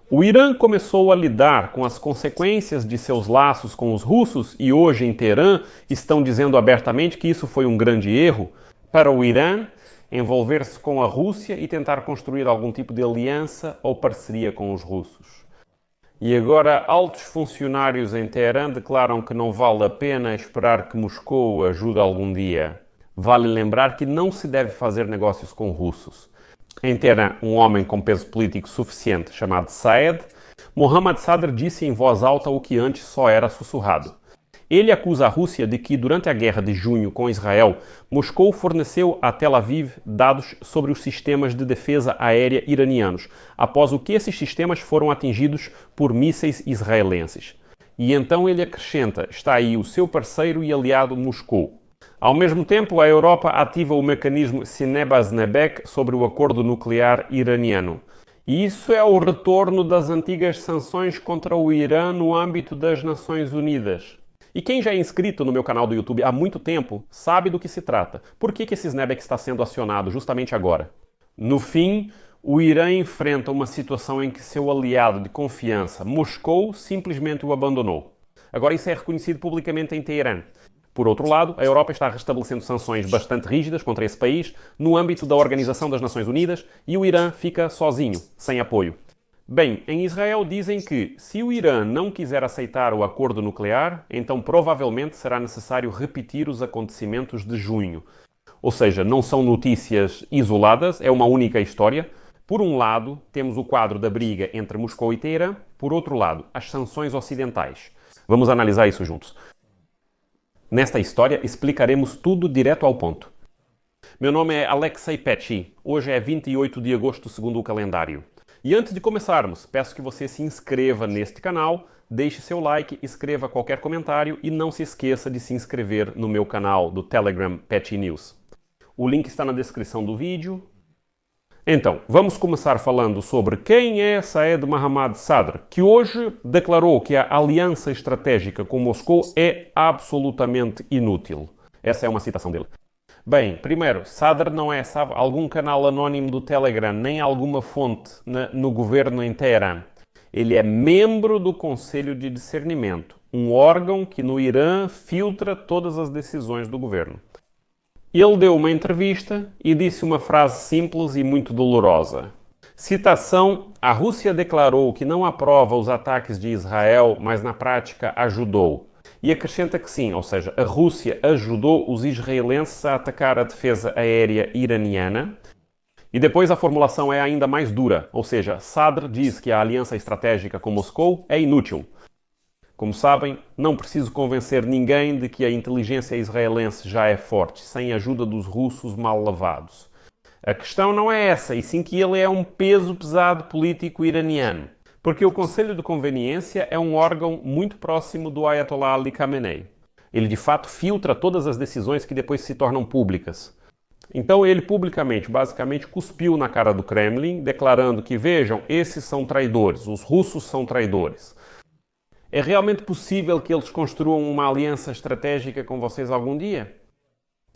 O Irã começou a lidar com as consequências de seus laços com os russos e hoje em Teherã estão dizendo abertamente que isso foi um grande erro para o Irã envolver-se com a Rússia e tentar construir algum tipo de aliança ou parceria com os russos. E agora altos funcionários em Teherã declaram que não vale a pena esperar que Moscou ajude algum dia. Vale lembrar que não se deve fazer negócios com russos. Em Teherã, um homem com peso político suficiente, chamado Saed, Mohammad Sadr disse em voz alta o que antes só era sussurrado. Ele acusa a Rússia de que, durante a guerra de junho com Israel, Moscou forneceu a Tel Aviv dados sobre os sistemas de defesa aérea iranianos, após o que esses sistemas foram atingidos por mísseis israelenses. E então ele acrescenta, está aí o seu parceiro e aliado Moscou. Ao mesmo tempo, a Europa ativa o mecanismo Sinebas-Nebek sobre o acordo nuclear iraniano. E isso é o retorno das antigas sanções contra o Irã no âmbito das Nações Unidas. E quem já é inscrito no meu canal do YouTube há muito tempo sabe do que se trata. Por que esse Snapback está sendo acionado justamente agora? No fim, o Irã enfrenta uma situação em que seu aliado de confiança, Moscou, simplesmente o abandonou. Agora isso é reconhecido publicamente em Teherã. Por outro lado, a Europa está restabelecendo sanções bastante rígidas contra esse país no âmbito da Organização das Nações Unidas e o Irã fica sozinho, sem apoio. Bem, em Israel dizem que, se o Irã não quiser aceitar o acordo nuclear, então provavelmente será necessário repetir os acontecimentos de junho. Ou seja, não são notícias isoladas, é uma única história. Por um lado, temos o quadro da briga entre Moscou e Teherã. Por outro lado, as sanções ocidentais. Vamos analisar isso juntos. Nesta história, explicaremos tudo direto ao ponto. Meu nome é Alexei Petchy. Hoje é 28 de agosto, segundo o calendário. E antes de começarmos, peço que você se inscreva neste canal, deixe seu like, escreva qualquer comentário e não se esqueça de se inscrever no meu canal do Telegram Petchy News. O link está na descrição do vídeo. Então, vamos começar falando sobre quem é Saed Mohammad Sadr, que hoje declarou que a aliança estratégica com Moscou é absolutamente inútil. Essa é uma citação dele. Bem, primeiro, Sadr não é, algum canal anónimo do Telegram, nem alguma fonte no governo em Teherã. Ele é membro do Conselho de Discernimento, um órgão que no Irã filtra todas as decisões do governo. Ele deu uma entrevista e disse uma frase simples e muito dolorosa. Citação: a Rússia declarou que não aprova os ataques de Israel, mas na prática ajudou. E acrescenta que sim, ou seja, a Rússia ajudou os israelenses a atacar a defesa aérea iraniana. E depois a formulação é ainda mais dura, ou seja, Sadr diz que a aliança estratégica com Moscou é inútil. Como sabem, não preciso convencer ninguém de que a inteligência israelense já é forte, sem a ajuda dos russos mal lavados. A questão não é essa, e sim que ele é um peso pesado político iraniano. Porque o Conselho de Conveniência é um órgão muito próximo do Ayatollah Ali Khamenei. Ele, de fato, filtra todas as decisões que depois se tornam públicas. Então ele publicamente, basicamente, cuspiu na cara do Kremlin, declarando que, vejam, esses são traidores, os russos são traidores. É realmente possível que eles construam uma aliança estratégica com vocês algum dia?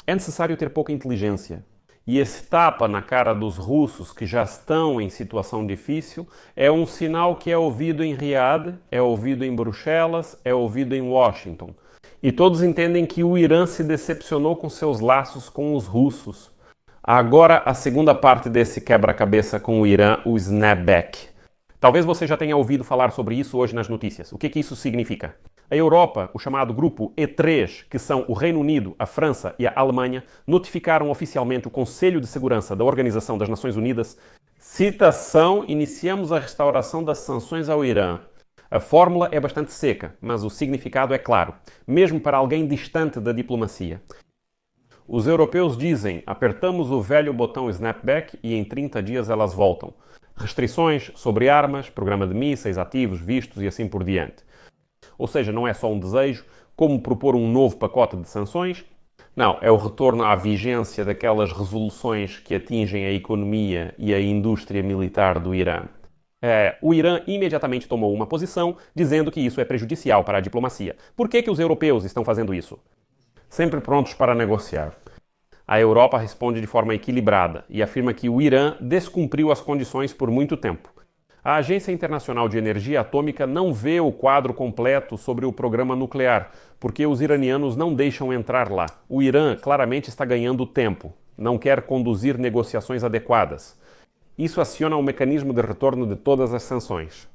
É necessário ter pouca inteligência. E esse tapa na cara dos russos que já estão em situação difícil é um sinal que é ouvido em Riad, é ouvido em Bruxelas, é ouvido em Washington. E todos entendem que o Irã se decepcionou com seus laços com os russos. Agora a segunda parte desse quebra-cabeça com o Irã, o snapback. Talvez você já tenha ouvido falar sobre isso hoje nas notícias. O que isso significa? A Europa, o chamado grupo E3, que são o Reino Unido, a França e a Alemanha, notificaram oficialmente o Conselho de Segurança da Organização das Nações Unidas. Citação: iniciamos a restauração das sanções ao Irã. A fórmula é bastante seca, mas o significado é claro, mesmo para alguém distante da diplomacia. Os europeus dizem: apertamos o velho botão snapback e em 30 dias elas voltam. Restrições sobre armas, programa de mísseis ativos, vistos e assim por diante. Ou seja, não é só um desejo, como propor um novo pacote de sanções. Não, é o retorno à vigência daquelas resoluções que atingem a economia e a indústria militar do Irã. O Irã imediatamente tomou uma posição dizendo que isso é prejudicial para a diplomacia. Por que os europeus estão fazendo isso? Sempre prontos para negociar. A Europa responde de forma equilibrada e afirma que o Irã descumpriu as condições por muito tempo. A Agência Internacional de Energia Atômica não vê o quadro completo sobre o programa nuclear, porque os iranianos não deixam entrar lá. O Irã claramente está ganhando tempo, não quer conduzir negociações adequadas. Isso aciona o mecanismo de retorno de todas as sanções.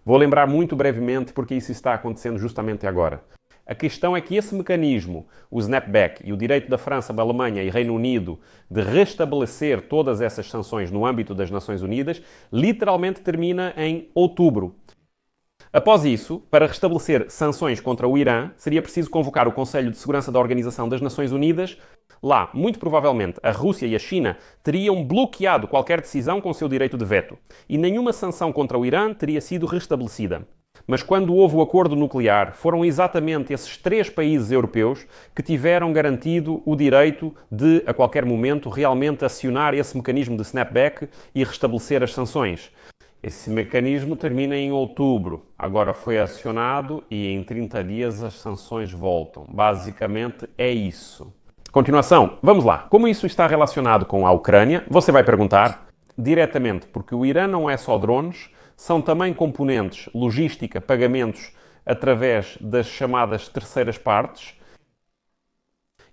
Vou lembrar muito brevemente porque isso está acontecendo justamente agora. A questão é que esse mecanismo, o snapback e o direito da França, da Alemanha e Reino Unido de restabelecer todas essas sanções no âmbito das Nações Unidas, literalmente termina em outubro. Após isso, para restabelecer sanções contra o Irã, seria preciso convocar o Conselho de Segurança da Organização das Nações Unidas. Lá, muito provavelmente, a Rússia e a China teriam bloqueado qualquer decisão com seu direito de veto, e nenhuma sanção contra o Irã teria sido restabelecida. Mas quando houve o acordo nuclear, foram exatamente esses 3 países europeus que tiveram garantido o direito de, a qualquer momento, realmente acionar esse mecanismo de snapback e restabelecer as sanções. Esse mecanismo termina em outubro. Agora foi acionado e em 30 dias as sanções voltam. Basicamente é isso. Continuação, vamos lá. Como isso está relacionado com a Ucrânia? Você vai perguntar diretamente, porque o Irã não é só drones, são também componentes, logística, pagamentos através das chamadas terceiras partes.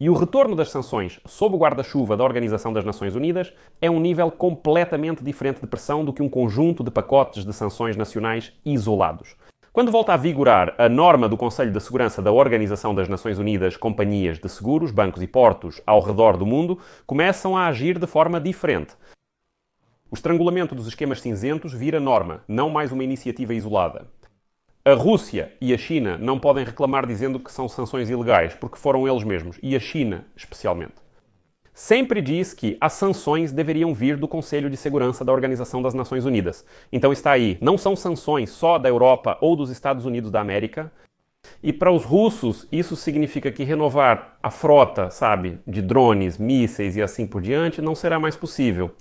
E o retorno das sanções sob o guarda-chuva da Organização das Nações Unidas é um nível completamente diferente de pressão do que um conjunto de pacotes de sanções nacionais isolados. Quando volta a vigorar a norma do Conselho de Segurança da Organização das Nações Unidas, companhias de seguros, bancos e portos ao redor do mundo começam a agir de forma diferente. O estrangulamento dos esquemas cinzentos vira norma, não mais uma iniciativa isolada. A Rússia e a China não podem reclamar dizendo que são sanções ilegais, porque foram eles mesmos, e a China especialmente. Sempre diz que as sanções deveriam vir do Conselho de Segurança da Organização das Nações Unidas. Então está aí, não são sanções só da Europa ou dos Estados Unidos da América. E para os russos, isso significa que renovar a frota, de drones, mísseis e assim por diante, não será mais possível.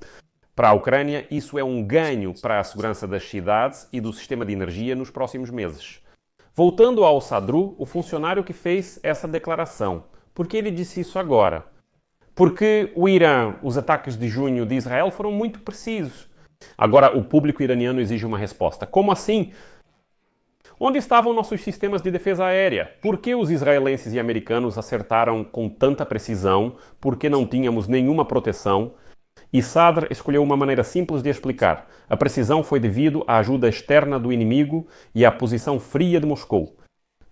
Para a Ucrânia, isso é um ganho para a segurança das cidades e do sistema de energia nos próximos meses. Voltando ao Sadru, o funcionário que fez essa declaração. Por que ele disse isso agora? Porque o Irã, os ataques de junho de Israel foram muito precisos. Agora o público iraniano exige uma resposta. Como assim? Onde estavam nossos sistemas de defesa aérea? Por que os israelenses e americanos acertaram com tanta precisão? Por que não tínhamos nenhuma proteção? E Sadr escolheu uma maneira simples de explicar. A precisão foi devido à ajuda externa do inimigo e à posição fria de Moscou.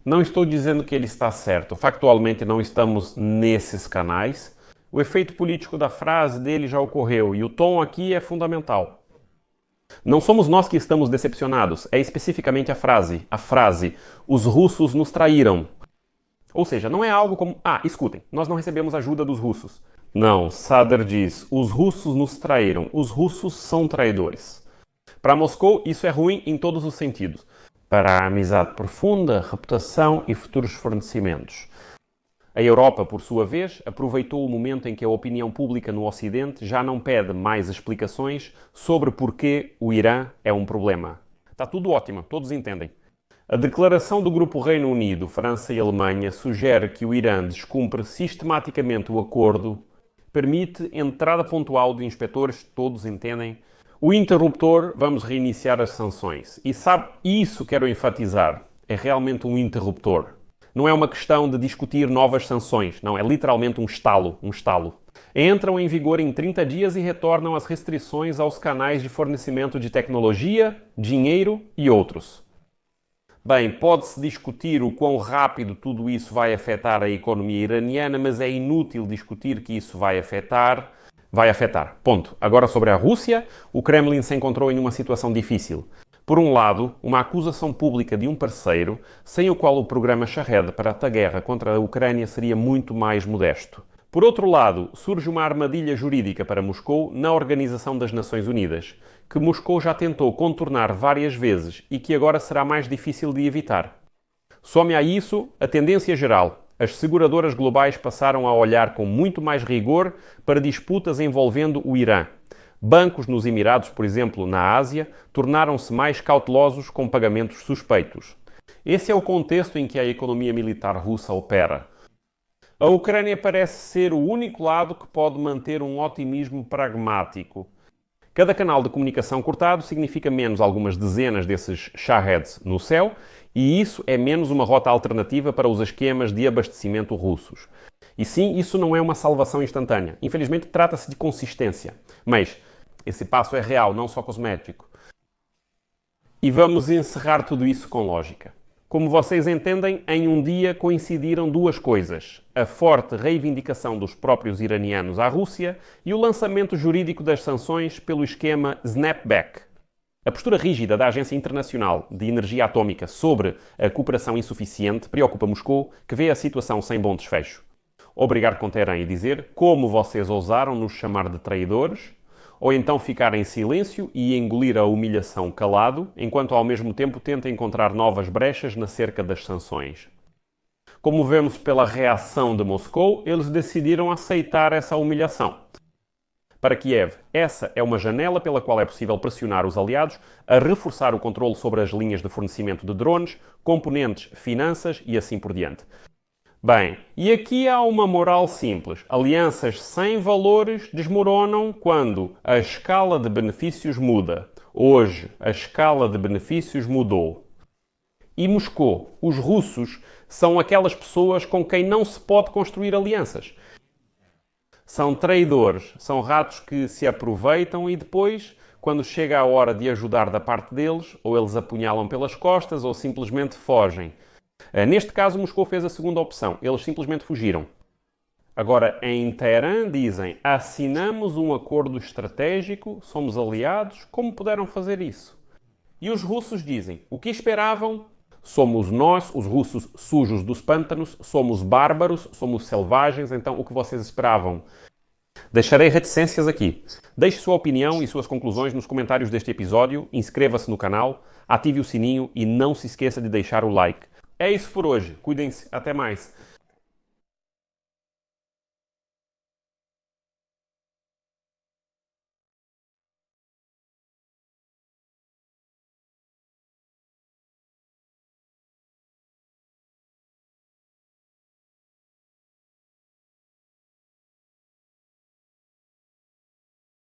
Não estou dizendo que ele está certo. Factualmente não estamos nesses canais. O efeito político da frase dele já ocorreu e o tom aqui é fundamental. Não somos nós que estamos decepcionados, é especificamente a frase. A frase, os russos nos traíram. Ou seja, não é algo como, escutem, nós não recebemos ajuda dos russos. Não, Sadr diz, os russos nos traíram, os russos são traidores. Para Moscou, isso é ruim em todos os sentidos. Para a amizade profunda, reputação e futuros fornecimentos. A Europa, por sua vez, aproveitou o momento em que a opinião pública no Ocidente já não pede mais explicações sobre por que o Irã é um problema. Está tudo ótimo, todos entendem. A declaração do Grupo Reino Unido, França e Alemanha sugere que o Irã descumpre sistematicamente o acordo, permite entrada pontual de inspetores, todos entendem. O interruptor, vamos reiniciar as sanções. E sabe, isso quero enfatizar, é realmente um interruptor. Não é uma questão de discutir novas sanções, não, é literalmente um estalo. Entram em vigor em 30 dias e retornam as restrições aos canais de fornecimento de tecnologia, dinheiro e outros. Bem, pode-se discutir o quão rápido tudo isso vai afetar a economia iraniana, mas é inútil discutir que isso vai afetar. Vai afetar. Ponto. Agora sobre a Rússia, o Kremlin se encontrou em uma situação difícil. Por um lado, uma acusação pública de um parceiro, sem o qual o programa Shahed para a guerra contra a Ucrânia seria muito mais modesto. Por outro lado, surge uma armadilha jurídica para Moscou na Organização das Nações Unidas, que Moscou já tentou contornar várias vezes e que agora será mais difícil de evitar. Some a isso a tendência geral. As seguradoras globais passaram a olhar com muito mais rigor para disputas envolvendo o Irã. Bancos nos Emirados, por exemplo, na Ásia, tornaram-se mais cautelosos com pagamentos suspeitos. Esse é o contexto em que a economia militar russa opera. A Ucrânia parece ser o único lado que pode manter um otimismo pragmático. Cada canal de comunicação cortado significa menos algumas dezenas desses Shaheds no céu, e isso é menos uma rota alternativa para os esquemas de abastecimento russos. E sim, isso não é uma salvação instantânea. Infelizmente, trata-se de consistência. Mas esse passo é real, não só cosmético. E vamos encerrar tudo isso com lógica. Como vocês entendem, em um dia coincidiram duas coisas: a forte reivindicação dos próprios iranianos à Rússia e o lançamento jurídico das sanções pelo esquema Snapback. A postura rígida da Agência Internacional de Energia Atômica sobre a cooperação insuficiente preocupa Moscou, que vê a situação sem bom desfecho. Obrigar com Teherã e dizer como vocês ousaram nos chamar de traidores, ou então ficar em silêncio e engolir a humilhação calado, enquanto ao mesmo tempo tenta encontrar novas brechas na cerca das sanções. Como vemos pela reação de Moscou, eles decidiram aceitar essa humilhação. Para Kiev, essa é uma janela pela qual é possível pressionar os aliados a reforçar o controle sobre as linhas de fornecimento de drones, componentes, finanças e assim por diante. Bem, e aqui há uma moral simples. Alianças sem valores desmoronam quando a escala de benefícios muda. Hoje, a escala de benefícios mudou. E Moscou, os russos, são aquelas pessoas com quem não se pode construir alianças. São traidores, são ratos que se aproveitam e depois, quando chega a hora de ajudar da parte deles, ou eles apunhalam pelas costas ou simplesmente fogem. Neste caso, Moscou fez a segunda opção. Eles simplesmente fugiram. Agora, em Teherã, dizem: assinamos um acordo estratégico, somos aliados. Como puderam fazer isso? E os russos dizem: o que esperavam? Somos nós, os russos sujos dos pântanos, somos bárbaros, somos selvagens, então o que vocês esperavam? Deixarei reticências aqui. Deixe sua opinião e suas conclusões nos comentários deste episódio, inscreva-se no canal, ative o sininho e não se esqueça de deixar o like. É isso por hoje. Cuidem-se. Até mais.